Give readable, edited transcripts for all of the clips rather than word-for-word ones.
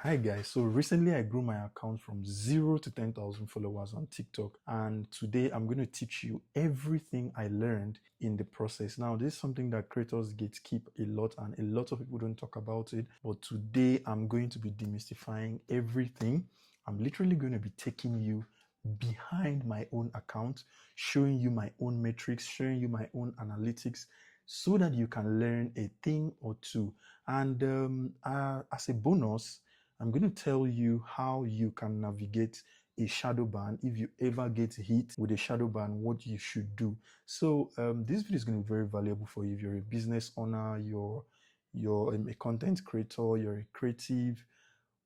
Hi guys, so recently I grew my account from 0 to 10,000 followers on TikTok, and today I'm going to teach you everything I learned in the process. Now, this is something that creators gatekeep a lot, and a lot of people don't talk about it, but today I'm going to be demystifying everything. I'm literally going to be taking you behind my own account, showing you my own metrics, showing you my own analytics, so that you can learn a thing or two. And as a bonus, I'm going to tell you how you can navigate a shadow ban. If you ever get hit with a shadow ban, what you should do. So this video is going to be very valuable for you. If you're a business owner, you're a content creator, you're a creative,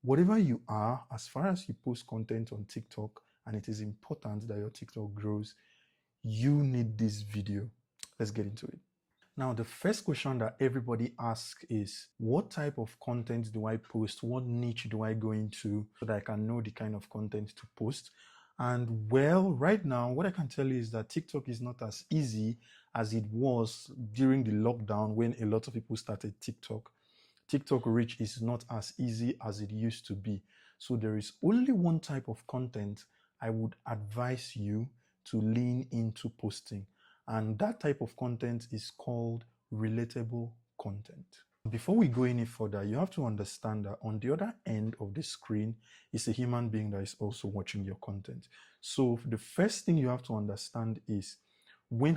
whatever you are, as far as you post content on TikTok, and it is important that your TikTok grows, you need this video. Let's get into it. Now, the first question that everybody asks is, what type of content do I post? What niche do I go into so that I can know the kind of content to post? And well, right now, what I can tell you is that TikTok is not as easy as it was during the lockdown when a lot of people started TikTok. TikTok reach is not as easy as it used to be. So there is only one type of content I would advise you to lean into posting. And that type of content is called relatable content. Before we go any further, you have to understand that on the other end of the screen is a human being that is also watching your content. So the first thing you have to understand is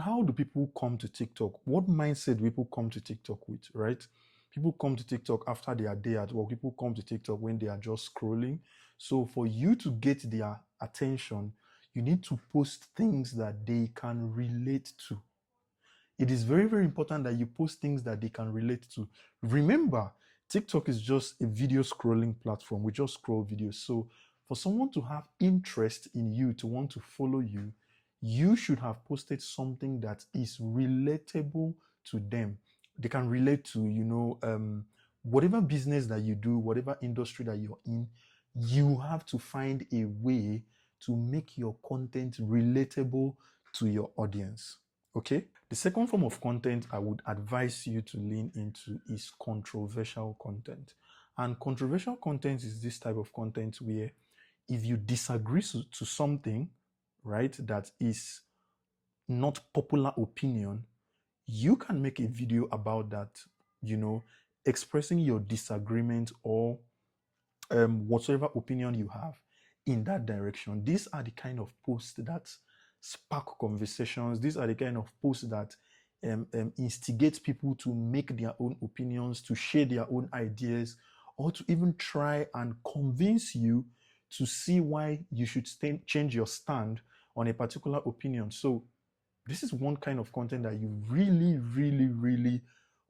how do people come to TikTok? What mindset do people come to TikTok with, right? People come to TikTok after their day at work. People come to TikTok when they are just scrolling. So for you to get their attention, you need to post things that they can relate to. It is very, very important that you post things that they can relate to. Remember, TikTok is just a video scrolling platform. We just scroll videos. So for someone to have interest in you, to want to follow you, you should have posted something that is relatable to them. They can relate to, whatever business that you do, whatever industry that you're in, you have to find a way to make your content relatable to your audience. Okay? The second form of content I would advise you to lean into is controversial content. And controversial content is this type of content where if you disagree to something, right, that is not popular opinion, you can make a video about that, expressing your disagreement or whatever opinion you have in that direction. These are the kind of posts that spark conversations. These are the kind of posts that instigate people to make their own opinions, to share their own ideas, or to even try and convince you to see why you should change your stand on a particular opinion. So this is one kind of content that you really, really, really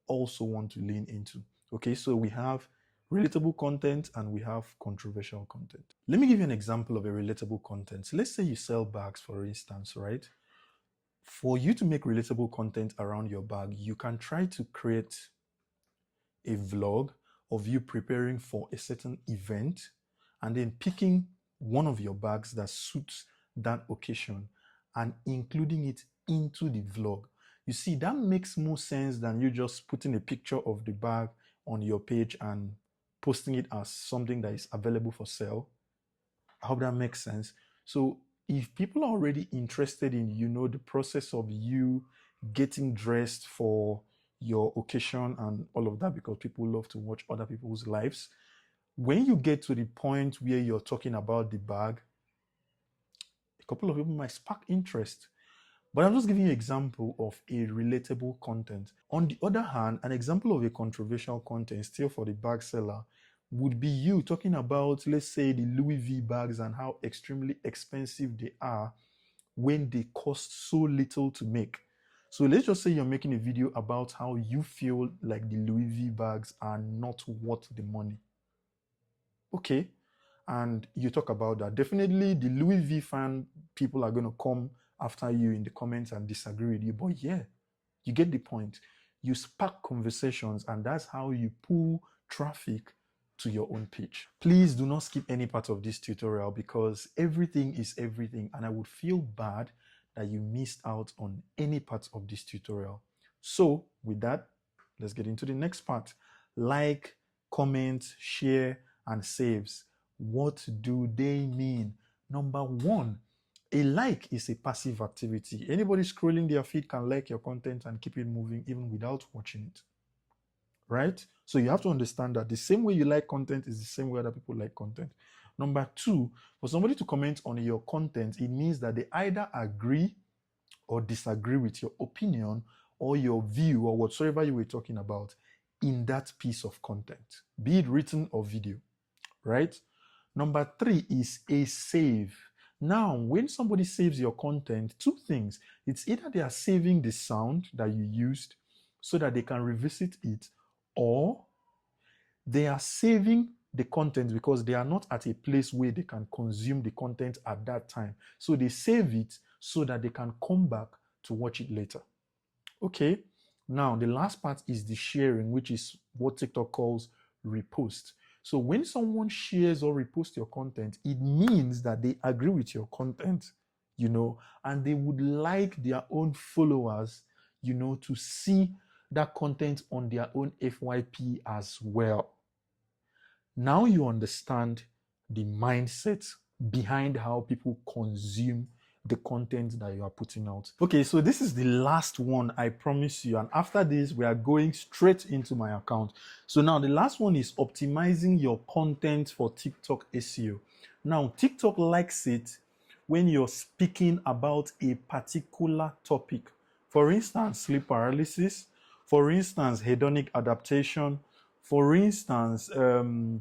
also want to lean into. Okay, so we have relatable content and we have controversial content. Let me give you an example of a relatable content. So let's say you sell bags, for instance, right? For you to make relatable content around your bag, you can try to create a vlog of you preparing for a certain event and then picking one of your bags that suits that occasion and including it into the vlog. You see, that makes more sense than you just putting a picture of the bag on your page and posting it as something that is available for sale. I hope that makes sense. So if people are already interested in, the process of you getting dressed for your occasion and all of that, because people love to watch other people's lives, when you get to the point where you're talking about the bag, a couple of people might spark interest. But I'm just giving you an example of a relatable content. On the other hand, an example of a controversial content, still for the bag seller, would be you talking about, let's say, the Louis V bags and how extremely expensive they are when they cost so little to make. So let's just say you're making a video about how you feel like the Louis V bags are not worth the money. Okay, and you talk about that. Definitely the Louis V fan people are going to come after you in the comments and disagree with you, but yeah, you get the point. You spark conversations, and that's how you pull traffic to your own page. Please do not skip any part of this tutorial because everything is everything, and I would feel bad that you missed out on any part of this tutorial. So with that, let's get into the next part. Like, comment, share, and saves. What do they mean? Number one, a like is a passive activity. Anybody scrolling their feed can like your content and keep it moving even without watching it, right? So you have to understand that the same way you like content is the same way other people like content. Number two, for somebody to comment on your content, it means that they either agree or disagree with your opinion or your view or whatsoever you were talking about in that piece of content, be it written or video, right? Number three is a save. Now, when somebody saves your content, two things. It's either they are saving the sound that you used so that they can revisit it, or they are saving the content because they are not at a place where they can consume the content at that time. So they save it so that they can come back to watch it later. Okay. Now, the last part is the sharing, which is what TikTok calls repost. So when someone shares or reposts your content, it means that they agree with your content, and they would like their own followers, to see that content on their own FYP as well. Now you understand the mindset behind how people consume the content that you are putting out. Okay, so this is the last one, I promise you. And after this, we are going straight into my account. So now the last one is optimizing your content for TikTok SEO. Now, TikTok likes it when you're speaking about a particular topic. For instance, sleep paralysis. For instance, hedonic adaptation. For instance,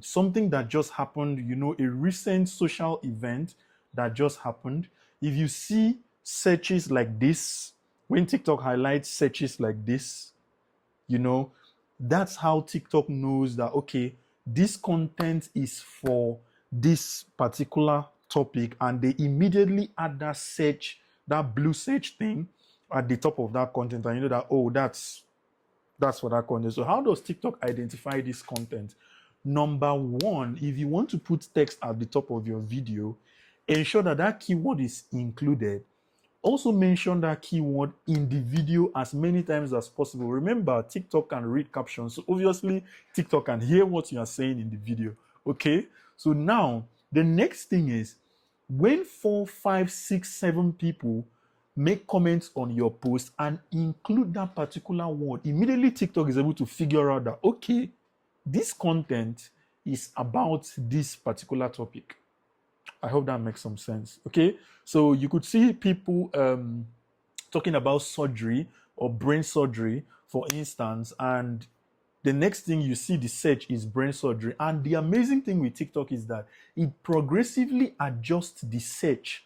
something that just happened, a recent social event that just happened. If you see searches like this, when TikTok highlights searches like this, that's how TikTok knows that, okay, this content is for this particular topic, and they immediately add that search, that blue search thing at the top of that content, and you know that, oh, that's for that content. So how does TikTok identify this content? Number one, if you want to put text at the top of your video, ensure that that keyword is included. Also mention that keyword in the video as many times as possible. Remember, TikTok can read captions, so obviously TikTok can hear what you are saying in the video. Okay, so now the next thing is, when 4, 5, 6, 7 people make comments on your post and include that particular word, immediately TikTok is able to figure out that, okay, this content is about this particular topic. I hope that makes some sense. Okay, so you could see people talking about surgery or brain surgery, for instance, and the next thing you see the search is brain surgery. And the amazing thing with TikTok is that it progressively adjusts the search.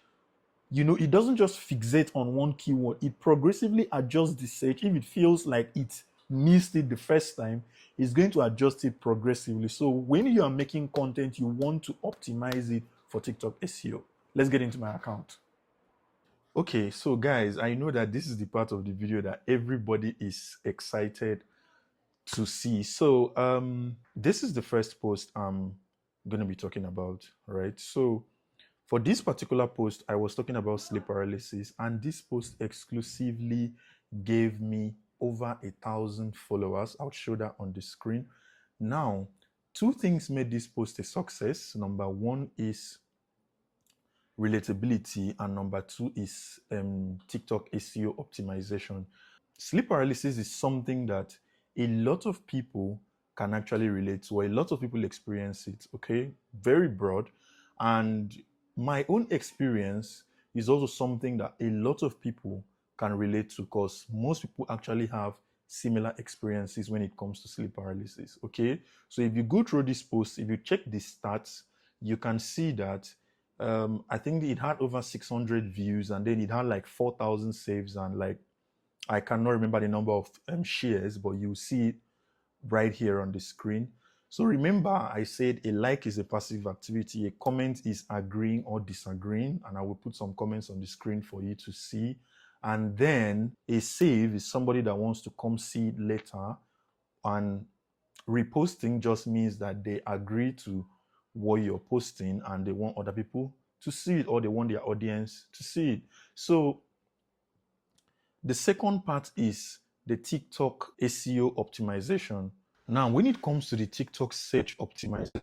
It doesn't just fixate on one keyword. It progressively adjusts the search. If it feels like it missed it the first time, it's going to adjust it progressively. So when you are making content, you want to optimize it for TikTok SEO. Let's get into my account. Okay, so guys, I know that this is the part of the video that everybody is excited to see. So this is the first post I'm going to be talking about, right? So for this particular post, I was talking about sleep paralysis, and this post exclusively gave me over 1,000 followers. I'll show that on the screen. Now, two things made this post a success. Number one is relatability, and number two is TikTok SEO optimization. Sleep paralysis is something that a lot of people can actually relate to, or a lot of people experience it, okay? Very broad. And my own experience is also something that a lot of people can relate to, because most people actually have similar experiences when it comes to sleep paralysis, okay? So if you go through this post, if you check the stats, you can see that I think it had over 600 views, and then it had like 4,000 saves, and like, I cannot remember the number of shares, but you see it right here on the screen. So remember, I said a like is a passive activity, a comment is agreeing or disagreeing, and I will put some comments on the screen for you to see. And then a save is somebody that wants to come see it later, and reposting just means that they agree to what you're posting and they want other people to see it, or they want their audience to see it. So the second part is the TikTok SEO optimization. Now, when it comes to the TikTok search optimization,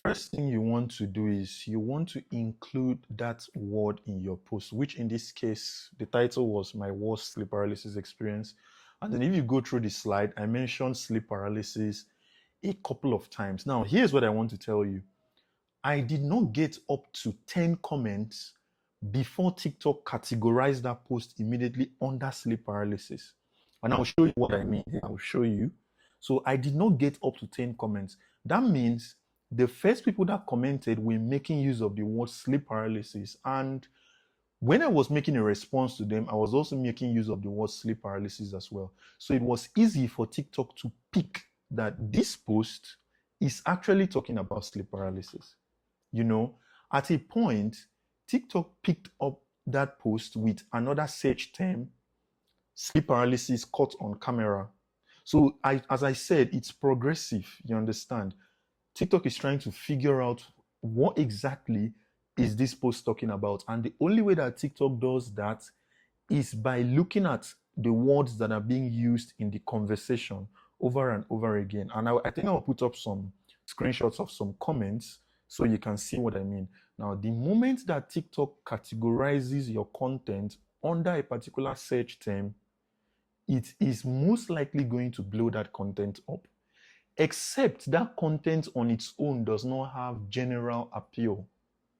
first thing you want to do is you want to include that word in your post, which in this case, the title was My Worst Sleep Paralysis Experience. And then if you go through the slide, I mentioned sleep paralysis a couple of times. Now, here's what I want to tell you. I did not get up to 10 comments before TikTok categorized that post immediately under sleep paralysis. And I'll show you what I mean. I'll show you. So I did not get up to 10 comments. That means the first people that commented were making use of the word sleep paralysis. And when I was making a response to them, I was also making use of the word sleep paralysis as well. So it was easy for TikTok to pick that this post is actually talking about sleep paralysis. You know, at a point, TikTok picked up that post with another search term, sleep paralysis caught on camera. So as I said, it's progressive, you understand? TikTok is trying to figure out what exactly is this post talking about. And the only way that TikTok does that is by looking at the words that are being used in the conversation over and over again. And I think I'll put up some screenshots of some comments so you can see what I mean. Now, the moment that TikTok categorizes your content under a particular search term, it is most likely going to blow that content up, except that content on its own does not have general appeal.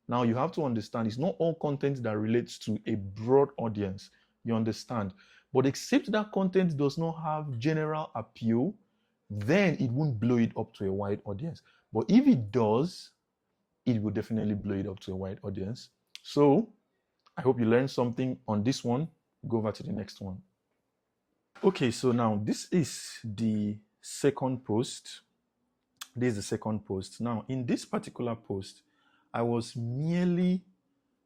Now, you have to understand, it's not all content that relates to a broad audience, you understand? But except that content does not have general appeal, then it won't blow it up to a wide audience. But if it does, it will definitely blow it up to a wide audience. So I hope you learned something on this one. Go over to the next one. Okay, so now this is the second post. This is the second post. Now, in this particular post, I was merely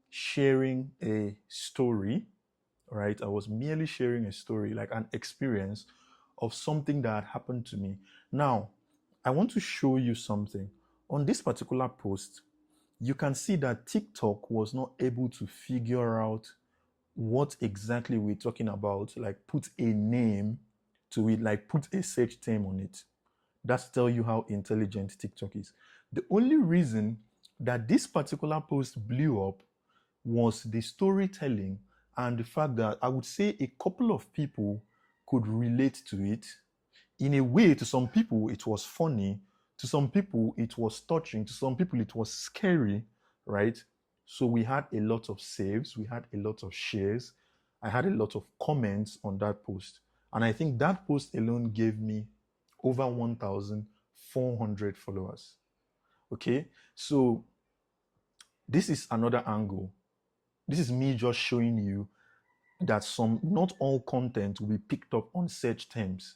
sharing a story, right? I was merely sharing a story, like an experience of something that had happened to me. Now, I want to show you something. On this particular post, you can see that TikTok was not able to figure out what exactly we're talking about, like put a name to it, like put a search term on it. That's tell you how intelligent TikTok is. The only reason that this particular post blew up was the storytelling and the fact that I would say a couple of people could relate to it. In a way, to some people, it was funny. To some people, it was touching. To some people, it was scary, right? So we had a lot of saves. We had a lot of shares. I had a lot of comments on that post. And I think that post alone gave me over 1,400 followers. Okay, so this is another angle. This is me just showing you that not all content will be picked up on search terms.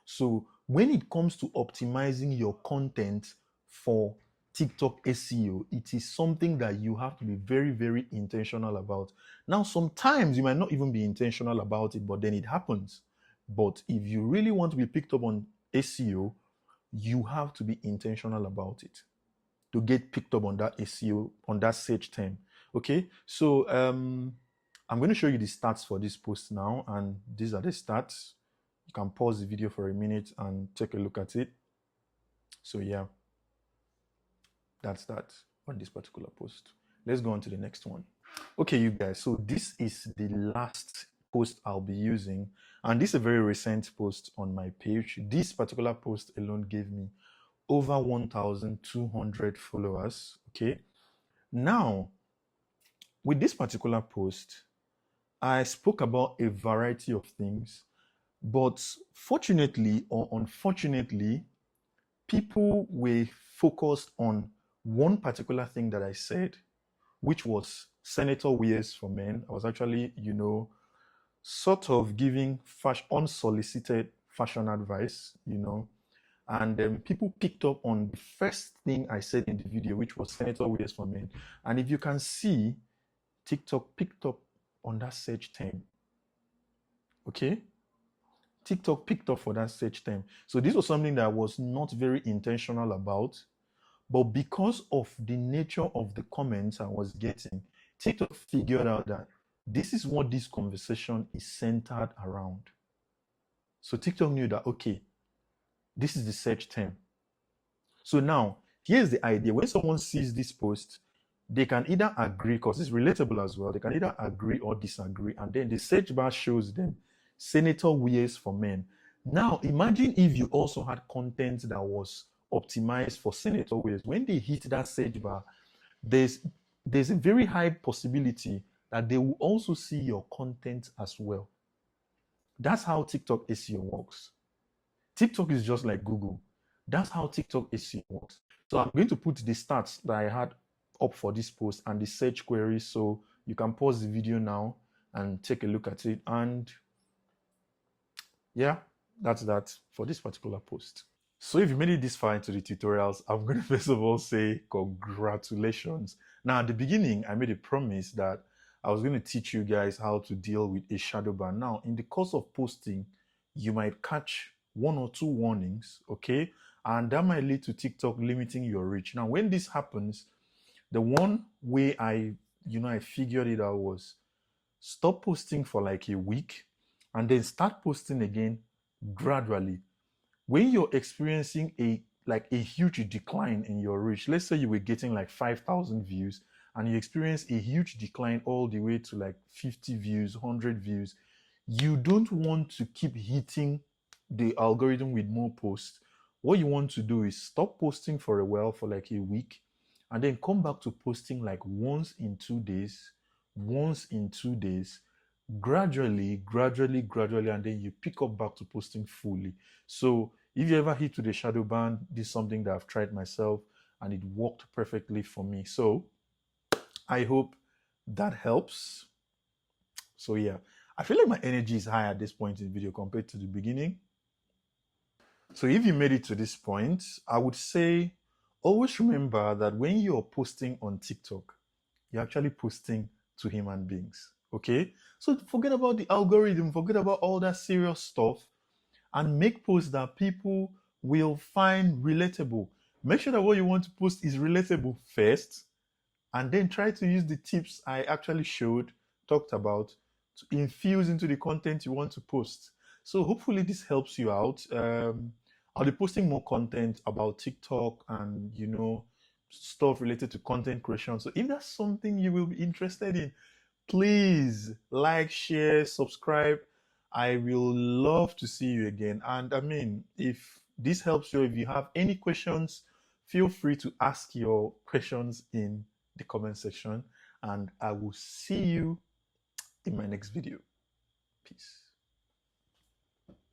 So when it comes to optimizing your content for TikTok SEO, it is something that you have to be very, very intentional about. Now, sometimes you might not even be intentional about it, but then it happens. But if you really want to be picked up on SEO, you have to be intentional about it to get picked up on that SEO, on that search term. Okay, so I'm going to show you the stats for this post now, and these are the stats. You can pause the video for a minute and take a look at it. So yeah, that's that on this particular post. Let's go on to the next one. Okay, you guys, so this is the last post I'll be using, and this is a very recent post on my page. This particular post alone gave me over 1,200 followers. Okay, now with this particular post, I spoke about a variety of things, but fortunately or unfortunately, people were focused on one particular thing that I said, which was senator wears for men. I was actually, sort of giving unsolicited fashion advice, and people picked up on the first thing I said in the video, which was senator wears for men. And if you can see, TikTok picked up on that search term. Okay? TikTok picked up for that search term. So this was something that I was not very intentional about, but because of the nature of the comments I was getting, TikTok figured out that this is what this conversation is centered around. So TikTok knew that, okay, this is the search term. So now, Here's the idea. When someone sees this post, they can either agree, because it's relatable as well, they can either agree or disagree, and then the search bar shows them senator wears for men. Now imagine if you also had content that was optimized for senator wears. When they hit that search bar, there's there's a very high possibility that they will also see your content as well. That's how TikTok SEO works. TikTok is just like Google. That's how TikTok SEO works. So I'm going to put the stats that I had up for this post and the search queries, so you can pause the video now and take a look at it. And yeah, that's that for this particular post. So if you made it this far into the tutorials, I'm going to first of all say congratulations. Now at the beginning, I made a promise that I was going to teach you guys how to deal with a shadow ban. Now in the course of posting, you might catch one or two warnings, okay? And that might lead to TikTok limiting your reach. Now when this happens, the one way I figured it out was stop posting for like a week and then start posting again gradually. When you're experiencing a huge decline in your reach, let's say you were getting like 5,000 views and you experience a huge decline all the way to like 50 views, 100 views, you don't want to keep hitting the algorithm with more posts. What you want to do is stop posting for a while, for like a week, and then come back to posting like once in 2 days, once in 2 days, gradually, and then you pick up back to posting fully. So if you ever hit to the shadow ban, this is something that I've tried myself and it worked perfectly for me. So I hope that helps. So yeah, I feel like my energy is high at this point in the video compared to the beginning. So if you made it to this point, I would say always remember that when you're posting on TikTok, you're actually posting to human beings. Okay? So forget about the algorithm, forget about all that serious stuff, and make posts that people will find relatable. Make sure that what you want to post is relatable first, and then try to use the tips I actually talked about, to infuse into the content you want to post. So hopefully this helps you out. I'll be posting more content about TikTok and stuff related to content creation. So if that's something you will be interested in, please like, share, subscribe. I will love to see you again. And I mean, if this helps you, if you have any questions, feel free to ask your questions in the comment section, and I will see you in my next video. Peace.